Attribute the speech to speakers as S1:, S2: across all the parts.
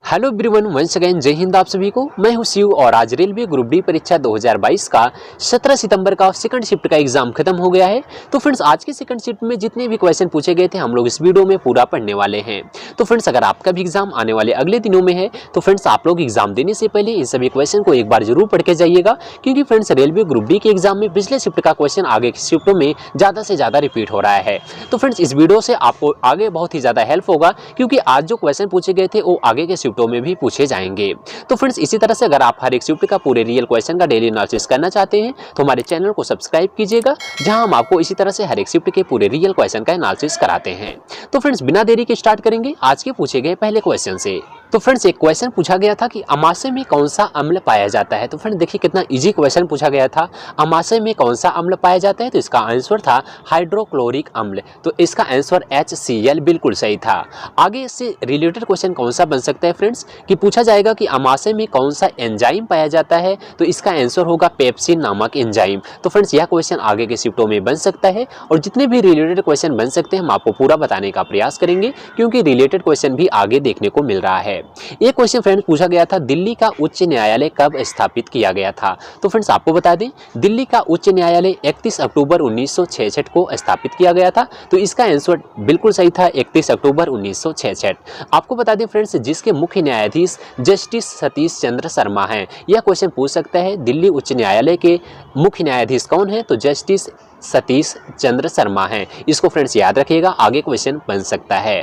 S1: Hello everyone, once again जय हिंद आप सभी को। मैं हूं शिव और आज रेलवे ग्रुप डी परीक्षा 2022 का 17 सितंबर का सेकंड शिफ्ट का एग्जाम खत्म हो गया है। तो फ्रेंड्स, आज के सेकंड शिफ्ट में जितने भी क्वेश्चन पूछे गए थे हम लोग इस वीडियो में पूरा पढ़ने वाले हैं। तो फ्रेंड्स, अगर आपका भी एग्जाम आने वाले अगले दिनों में है तो फ्रेंड्स आप लोग एग्जाम देने से पहले इन सभी क्वेश्चन को एक बार जरूर पढ़ के जाइएगा, क्योंकि फ्रेंड्स रेलवे ग्रुप डी के एग्जाम में पिछले शिफ्ट का क्वेश्चन आगे के शिफ्टों में ज़्यादा से ज़्यादा रिपीट हो रहा है। तो फ्रेंड्स, इस वीडियो से आपको आगे बहुत ही ज़्यादा हेल्प होगा, क्योंकि आज जो क्वेश्चन पूछे गए थे वो आगे के शिफ्टों में भी पूछे जाएंगे। तो फ्रेंड्स, इसी तरह से अगर आप हर एक शिफ्ट का पूरे रियल क्वेश्चन का डेली एनालिसिस करना चाहते हैं तो हमारे चैनल को सब्सक्राइब कीजिएगा, जहां हम आपको इसी तरह से हर एक शिफ्ट के पूरे रियल क्वेश्चन का एनालिसिस कराते हैं। तो फ्रेंड्स, बिना देरी के स्टार्ट करेंगे आज के पूछे गए पहले क्वेश्चन से। तो फ्रेंड्स, एक क्वेश्चन पूछा गया था कि अमाशय में कौन सा अम्ल पाया जाता है। तो फ्रेंड्स देखिए कितना इजी क्वेश्चन पूछा गया था। अमाशय में कौन सा अम्ल पाया जाता है, तो इसका आंसर था हाइड्रोक्लोरिक अम्ल। तो इसका आंसर HCl बिल्कुल सही था। आगे इससे रिलेटेड क्वेश्चन कौन सा बन सकता है फ्रेंड्स, कि पूछा जाएगा कि अमाशय में कौन सा एंजाइम पाया जाता है, तो इसका आंसर होगा पेप्सिन नामक एंजाइम। तो फ्रेंड्स, यह क्वेश्चन आगे के शिफ्टों में बन सकता है और जितने भी रिलेटेड क्वेश्चन बन सकते हैं हम आपको पूरा बताने का प्रयास करेंगे, क्योंकि रिलेटेड क्वेश्चन भी आगे देखने को मिल रहा है। एक क्वेश्चन फ्रेंड्स पूछा गया था, दिल्ली का उच्च न्यायालय कब स्थापित किया गया था। तो फ्रेंड्स आपको बता दें, दिल्ली का उच्च न्यायालय 31 अक्टूबर 1966 को स्थापित किया गया था। तो इसका आंसर बिल्कुल सही था, 31 अक्टूबर 1966। आपको बता दें फ्रेंड्स, जिसके मुख्य न्यायाधीश जस्टिस सतीश चंद्र शर्मा हैं। यह क्वेश्चन पूछ सकता है, दिल्ली उच्च न्यायालय के मुख्य न्यायाधीश कौन है, तो जस्टिस सतीश चंद्र शर्मा हैं। इसको फ्रेंड्स याद रखिएगा, आगे क्वेश्चन बन सकता है।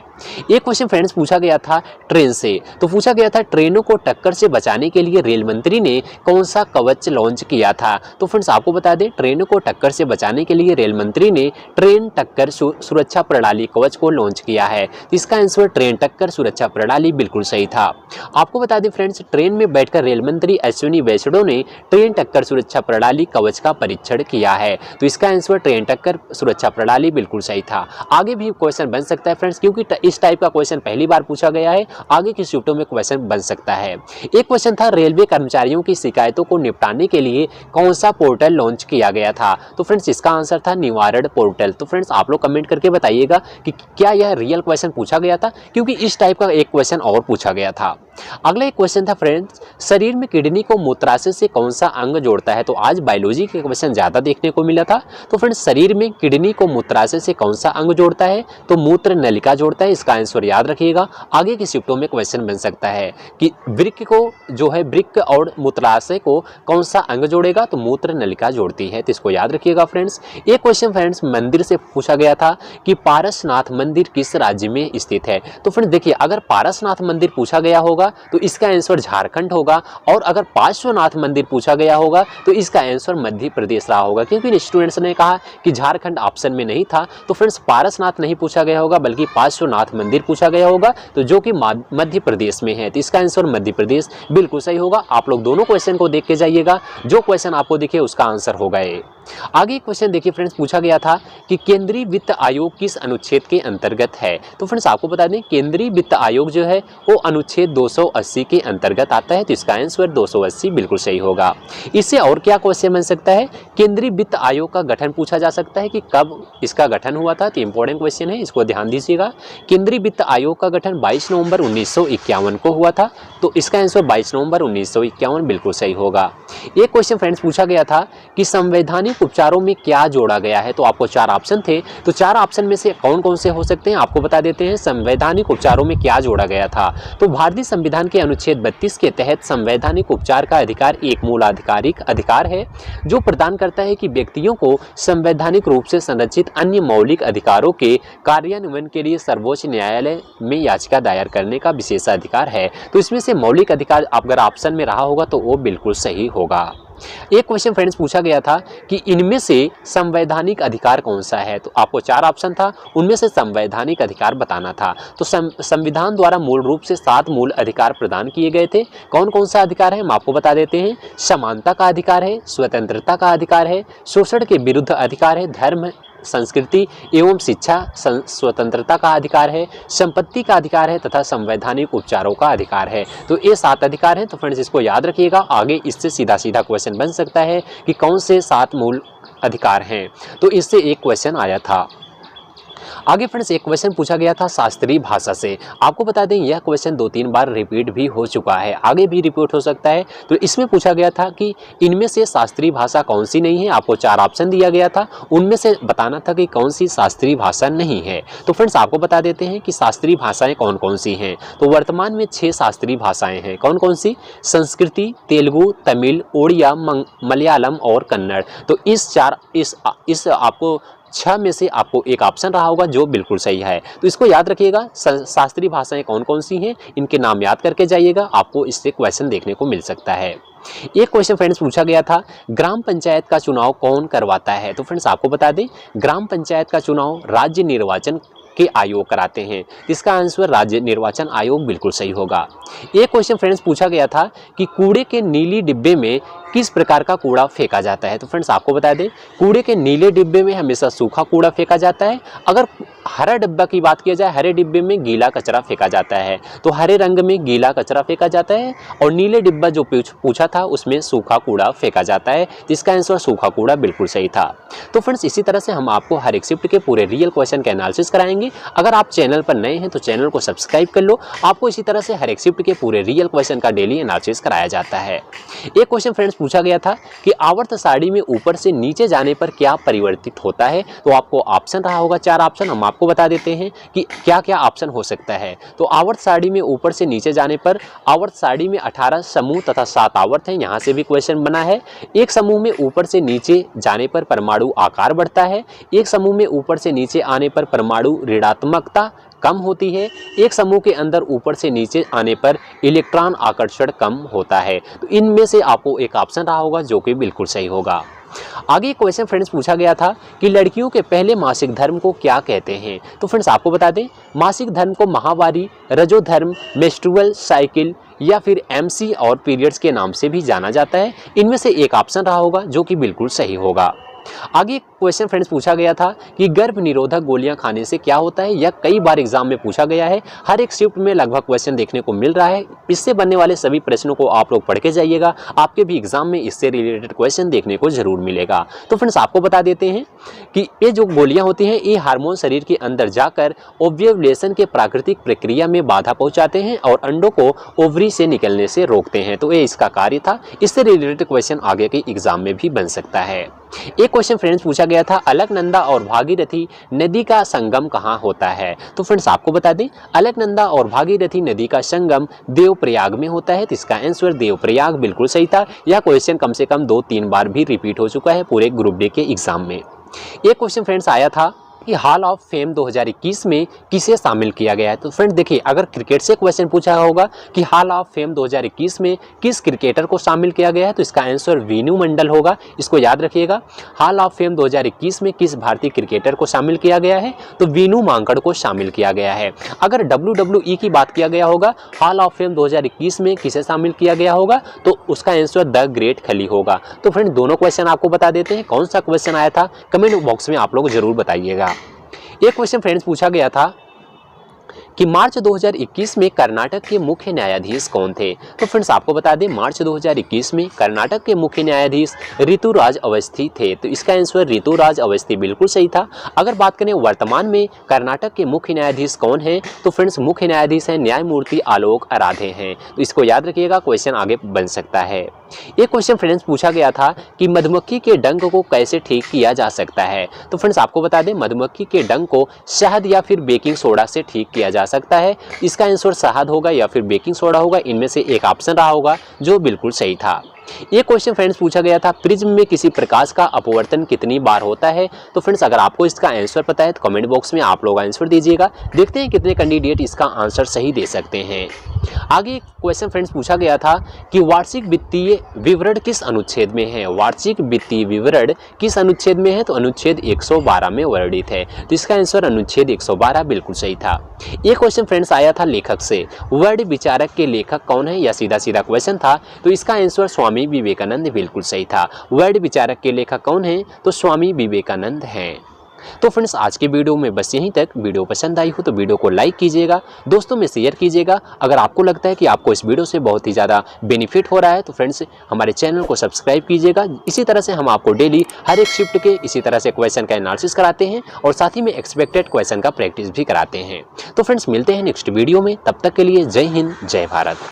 S1: एक क्वेश्चन फ्रेंड्स पूछा गया था ट्रेन से। तो पूछा गया था, ट्रेनों को टक्कर से बचाने के लिए रेल मंत्री ने कौन सा कवच लॉन्च किया था। तो फ्रेंड्स आपको बता दें, ट्रेनों को टक्कर से बचाने के लिए रेल मंत्री ने ट्रेन टक्कर सुरक्षा प्रणाली कवच को लॉन्च किया है। तो इसका आंसर ट्रेन टक्कर सुरक्षा प्रणाली बिल्कुल सही था। आपको बता दें फ्रेंड्स, ट्रेन में बैठकर रेल मंत्री अश्विनी वैष्णव ने ट्रेन टक्कर सुरक्षा प्रणाली कवच का परीक्षण किया है। तो इसका ट्रेन टक्कर सुरक्षा प्रणाली बिल्कुल सही था। आगे भी क्वेश्चन बन सकता है फ्रेंड्स, क्योंकि इस टाइप का क्वेश्चन पहली बार पूछा गया है। आगे की शिफ्टों में क्वेश्चन बन सकता है। एक क्वेश्चन था, रेलवे कर्मचारियों की शिकायतों को निपटाने के लिए कौन सा पोर्टल लॉन्च किया गया था। तो फ्रेंड्स इसका आंसर था निवारण पोर्टल। तो फ्रेंड्स आप लोग कमेंट करके बताइएगा कि क्या यह रियल क्वेश्चन पूछा गया था, क्योंकि इस टाइप का एक क्वेश्चन और पूछा गया था। अगला एक क्वेश्चन था फ्रेंड्स, शरीर में किडनी को मूत्राशय से कौन सा अंग जोड़ता है। तो आज बायोलॉजी के क्वेश्चन ज्यादा देखने को मिला था। तो फ्रेंड्स, शरीर में किडनी को मूत्राशय से कौन सा अंग जोड़ता है, तो मूत्र नलिका जोड़ता है। इसका आंसर याद रखिएगा, आगे की शिफ्टों में क्वेश्चन बन सकता है कि वृक्क को जो है वृक्क और मूत्राशय को कौन सा अंग जोड़ेगा, तो मूत्र नलिका जोड़ती है। तो इसको याद रखिएगा फ्रेंड्स। एक क्वेश्चन फ्रेंड्स मंदिर से पूछा गया था कि पारसनाथ मंदिर किस राज्य में स्थित है। तो फ्रेंड्स देखिए, अगर पारसनाथ मंदिर पूछा गया होगा तो इसका आंसर झारखंड होगा, और अगर पार्श्वनाथ मंदिर पूछा गया होगा तो इसका आंसर मध्य प्रदेश रहा होगा, क्योंकि स्टूडेंट्स ने कहा कि झारखंड ऑप्शन में नहीं था। तो फ्रेंड्स पारसनाथ नहीं पूछा गया होगा, बल्कि पार्श्वनाथ मंदिर पूछा गया होगा, तो जो कि मध्य प्रदेश में है। तो इसका आंसर मध्य प्रदेश बिल्कुल सही होगा। आप लोग दोनों क्वेश्चन को देख के जाइएगा, जो क्वेश्चन आपको दिखे उसका आंसर होगा ये। आगे क्वेश्चन देखिए फ्रेंड्स, पूछा गया था कि केंद्रीय वित्त आयोग किस अनुच्छेद के अंतर्गत है। तो फ्रेंड्स आपको बता दें, केंद्रीय वित्त आयोग जो है वो अनुच्छेद 280 के अंतर्गत आता है। तो इसका आंसर 280 बिल्कुल सही होगा। इससे और क्या क्वेश्चन बन सकता है, केंद्रीय वित्त आयोग का गठन पूछा जा सकता है कि कब इसका गठन हुआ था। तो इंपॉर्टेंट क्वेश्चन है, इसको ध्यान दीजिएगा। केंद्रीय वित्त आयोग का गठन 22 नवंबर 1951 को हुआ था। तो इसका आंसर 22 नवंबर 1951 बिल्कुल सही होगा। एक क्वेश्चन फ्रेंड्स पूछा गया था कि संवैधानिक उपचारों में क्या जोड़ा गया है। तो आपको 4 ऑप्शन थे, तो 4 ऑप्शन में से कौन कौन से हो सकते हैं आपको बता देते हैं। संवैधानिक उपचारों में क्या जोड़ा गया था, तो भारतीय संविधान के अनुच्छेद 32 के तहत संवैधानिक उपचार का अधिकार एक मूल आधिकारिक अधिकार है, जो प्रदान करता है कि व्यक्तियों को संवैधानिक रूप से संरक्षित अन्य मौलिक अधिकारों के कार्यान्वयन के लिए सर्वोच्च न्यायालय में याचिका दायर करने का विशेषाधिकार है। तो इसमें से मौलिक अधिकार अगर ऑप्शन में रहा होगा तो वो बिल्कुल सही होगा। एक क्वेश्चन फ्रेंड्स पूछा गया था कि इनमें से संवैधानिक अधिकार कौन सा है। तो आपको 4 ऑप्शन था, उनमें से संवैधानिक अधिकार बताना था। तो संविधान द्वारा मूल रूप से 7 मूल अधिकार प्रदान किए गए थे। कौन कौन सा अधिकार है हम आपको बता देते हैं। समानता का अधिकार है, स्वतंत्रता का अधिकार है, शोषण के विरुद्ध अधिकार है, धर्म संस्कृति एवं शिक्षा स्वतंत्रता का अधिकार है, संपत्ति का अधिकार है तथा संवैधानिक उपचारों का अधिकार है। तो ये 7 अधिकार हैं। तो फ्रेंड्स इसको याद रखिएगा, आगे इससे सीधा सीधा क्वेश्चन बन सकता है कि कौन से 7 मूल अधिकार हैं। तो इससे एक क्वेश्चन आया था। आगे फ्रेंड्स एक क्वेश्चन पूछा गया था शास्त्रीय भाषा से। आपको बता दें यह क्वेश्चन 2-3 बार रिपीट भी हो चुका है, आगे भी रिपीट हो सकता है। तो इसमें पूछा गया था कि इनमें से शास्त्रीय भाषा कौन सी नहीं है। आपको 4 ऑप्शन दिया गया था, उनमें से बताना था कि कौन सी शास्त्रीय भाषा नहीं है। तो फ्रेंड्स आपको बता देते हैं कि शास्त्रीय भाषाएं कौन कौन सी हैं। तो वर्तमान में 6 शास्त्रीय भाषाएं हैं। कौन कौन सी? संस्कृति, तेलुगु, तमिल, ओडिया, मलयालम और कन्नड़। तो इस आपको 6 में से आपको एक ऑप्शन रहा होगा जो बिल्कुल सही है। तो इसको याद रखिएगा, शास्त्रीय भाषाएं कौन कौन सी हैं, इनके नाम याद करके जाइएगा, आपको इससे क्वेश्चन देखने को मिल सकता है। एक क्वेश्चन फ्रेंड्स पूछा गया था, ग्राम पंचायत का चुनाव कौन करवाता है। तो फ्रेंड्स आपको बता दें ग्राम पंचायत का चुनाव राज्य निर्वाचन के आयोग कराते हैं। इसका आंसर राज्य निर्वाचन आयोग बिल्कुल सही होगा। एक क्वेश्चन फ्रेंड्स पूछा गया था कि कूड़े के नीली डिब्बे में किस प्रकार का कूड़ा फेंका जाता है। तो फ्रेंड्स आपको बता दें कूड़े के नीले डिब्बे में हमेशा सूखा कूड़ा फेंका जाता है। अगर हरा डिब्बा की बात किया जाए, हरे डिब्बे में गीला कचरा फेंका जाता है। तो हरे रंग में गीला कचरा फेंका जाता है और नीले डिब्बा जो पूछा था उसमें सूखा कूड़ा फेंका जाता है। इसका आंसर सूखा कूड़ा बिल्कुल सही था। तो फ्रेंड्स इसी तरह से हम आपको हर एक शिफ्ट के पूरे रियल क्वेश्चन के एनालिसिस कराएंगे। अगर आप चैनल पर नए हैं तो चैनल को सब्सक्राइब कर लो। आपको इसी तरह से हर एक शिफ्ट के पूरे रियल क्वेश्चन का डेली एनालिसिस कराया जाता है। एक क्वेश्चन फ्रेंड्स पूछा गया था कि आवर्त सारणी में ऊपर से नीचे जाने पर क्या परिवर्तित होता है। तो आपको ऑप्शन रहा होगा 4 ऑप्शन, हम आपको बता देते हैं कि क्या क्या ऑप्शन हो सकता है। तो आवर्त सारणी में ऊपर से नीचे जाने पर आवर्त सारणी में 18 समूह तथा 7 आवर्त हैं। यहाँ से भी क्वेश्चन बना है। एक समूह में ऊपर से नीचे जाने पर परमाणु आकार बढ़ता है। एक समूह में ऊपर से नीचे आने पर परमाणु ऋणात्मकता कम होती है। एक समूह के अंदर ऊपर से नीचे आने पर इलेक्ट्रॉन आकर्षण कम होता है। तो इनमें से आपको एक ऑप्शन रहा होगा जो कि बिल्कुल सही होगा। आगे क्वेश्चन फ्रेंड्स पूछा गया था कि लड़कियों के पहले मासिक धर्म को क्या कहते हैं। तो फ्रेंड्स आपको बता दें मासिक धर्म को माहवारी, रजोधर्म, मेंस्ट्रुअल साइकिल या फिर एमसी और पीरियड्स के नाम से भी जाना जाता है। इनमें से एक ऑप्शन रहा होगा जो कि बिल्कुल सही होगा। आगे क्वेश्चन फ्रेंड्स पूछा गया था कि गर्भ निरोधक गोलियां खाने से क्या होता है। यह कई बार एग्जाम में पूछा गया है। हर एक शिफ्ट में लगभग क्वेश्चन देखने को मिल रहा है। इससे बनने वाले सभी प्रश्नों को आप लोग पढ़ के जाइएगा, आपके भी एग्जाम में इससे रिलेटेड क्वेश्चन देखने को जरूर मिलेगा। तो फ्रेंड्स आपको बता देते हैं कि ये जो गोलियां होती हैं ये हार्मोन शरीर के अंदर जाकर ओव्यूलेशन के प्राकृतिक प्रक्रिया में बाधा पहुंचाते हैं और अंडों को ओवरी से निकलने से रोकते हैं। तो ये इसका कार्य था। इससे रिलेटेड क्वेश्चन आगे के एग्जाम में भी बन सकता है। एक क्वेश्चन फ्रेंड्स पूछा गया था अलकनंदा और भागीरथी नदी का संगम कहाँ होता है। तो फ्रेंड्स आपको बता दें अलकनंदा और भागीरथी नदी का संगम देवप्रयाग में होता है। तो इसका आंसर देवप्रयाग बिल्कुल सही था। यह क्वेश्चन कम से कम 2-3 बार भी रिपीट हो चुका है पूरे ग्रुप डी के एग्जाम में। एक क्वेश्चन फ्रेंड्स आया था कि हॉल ऑफ फेम 2021 में किसे शामिल किया गया है। तो फ्रेंड देखिए अगर क्रिकेट से क्वेश्चन पूछा होगा कि हॉल ऑफ फेम 2021 में किस क्रिकेटर को शामिल किया गया है, तो इसका आंसर वीनू मंडल होगा। इसको याद रखिएगा। हॉल ऑफ फेम 2021 में किस भारतीय क्रिकेटर को शामिल किया गया है, तो वीनू मांकड़ को शामिल किया गया है। अगर WWE की बात किया गया होगा हॉल ऑफ फेम 2021 में किसे शामिल किया गया होगा, तो उसका आंसर द ग्रेट खली होगा। तो फ्रेंड दोनों क्वेश्चन आपको बता देते हैं। कौन सा क्वेश्चन आया था कमेंट बॉक्स में आप लोग जरूर बताइएगा। एक क्वेश्चन फ्रेंड्स पूछा गया था कि मार्च 2021 में कर्नाटक के मुख्य न्यायाधीश कौन थे। तो फ्रेंड्स आपको बता दें मार्च 2021 में कर्नाटक के मुख्य न्यायाधीश ऋतुराज अवस्थी थे। तो इसका आंसर ऋतुराज अवस्थी बिल्कुल सही था। अगर बात करें वर्तमान में कर्नाटक के मुख्य न्यायाधीश कौन है, तो फ्रेंड्स मुख्य न्यायाधीश हैं न्यायमूर्ति आलोक आराधे हैं। तो इसको याद रखिएगा, क्वेश्चन आगे बन सकता है। एक क्वेश्चन फ्रेंड्स पूछा गया था कि मधुमक्खी के डंक को कैसे ठीक किया जा सकता है। तो फ्रेंड्स आपको बता दें मधुमक्खी के डंक को शहद या फिर बेकिंग सोडा से ठीक किया जा सकता है। इसका आंसर शहद होगा या फिर बेकिंग सोडा होगा। इनमें से एक ऑप्शन रहा होगा जो बिल्कुल सही था। एक क्वेश्चन फ्रेंड्स पूछा गया था प्रिज्म में किसी प्रकाश का अपवर्तन कितनी बार होता है। तो फ्रेंड्स अगर आपको इसका आंसर पता है तो कमेंट बॉक्स में आप लोग आंसर दीजिएगा। देखते हैं कितने कैंडिडेट इसका आंसर सही दे सकते हैं। आगे क्वेश्चन फ्रेंड्स पूछा गया था कि वार्षिक वित्तीय विवरण किस अनुच्छेद में है। वार्षिक वित्तीय विवरण किस अनुच्छेद में है, तो अनुच्छेद 112 में वर्णित है। तो इसका आंसर अनुच्छेद 112 बिल्कुल सही था। एक क्वेश्चन फ्रेंड्स आया था लेखक से, वर्ण विचारक के लेखक कौन है, या सीधा सीधा क्वेश्चन था। तो इसका आंसर स्वामी विवेकानंद बिल्कुल सही था। वर्ण विचारक के लेखक कौन है, तो स्वामी विवेकानंद हैं। तो फ्रेंड्स आज की वीडियो में बस यहीं तक। वीडियो पसंद आई हो तो वीडियो को लाइक कीजिएगा, दोस्तों में शेयर कीजिएगा। अगर आपको लगता है कि आपको इस वीडियो से बहुत ही ज़्यादा बेनिफिट हो रहा है तो फ्रेंड्स हमारे चैनल को सब्सक्राइब कीजिएगा। इसी तरह से हम आपको डेली हर एक शिफ्ट के इसी तरह से क्वेश्चन का एनालिसिस कराते हैं और साथ ही में एक्सपेक्टेड क्वेश्चन का प्रैक्टिस भी कराते हैं। तो फ्रेंड्स मिलते हैं नेक्स्ट वीडियो में, तब तक के लिए जय हिंद जय भारत।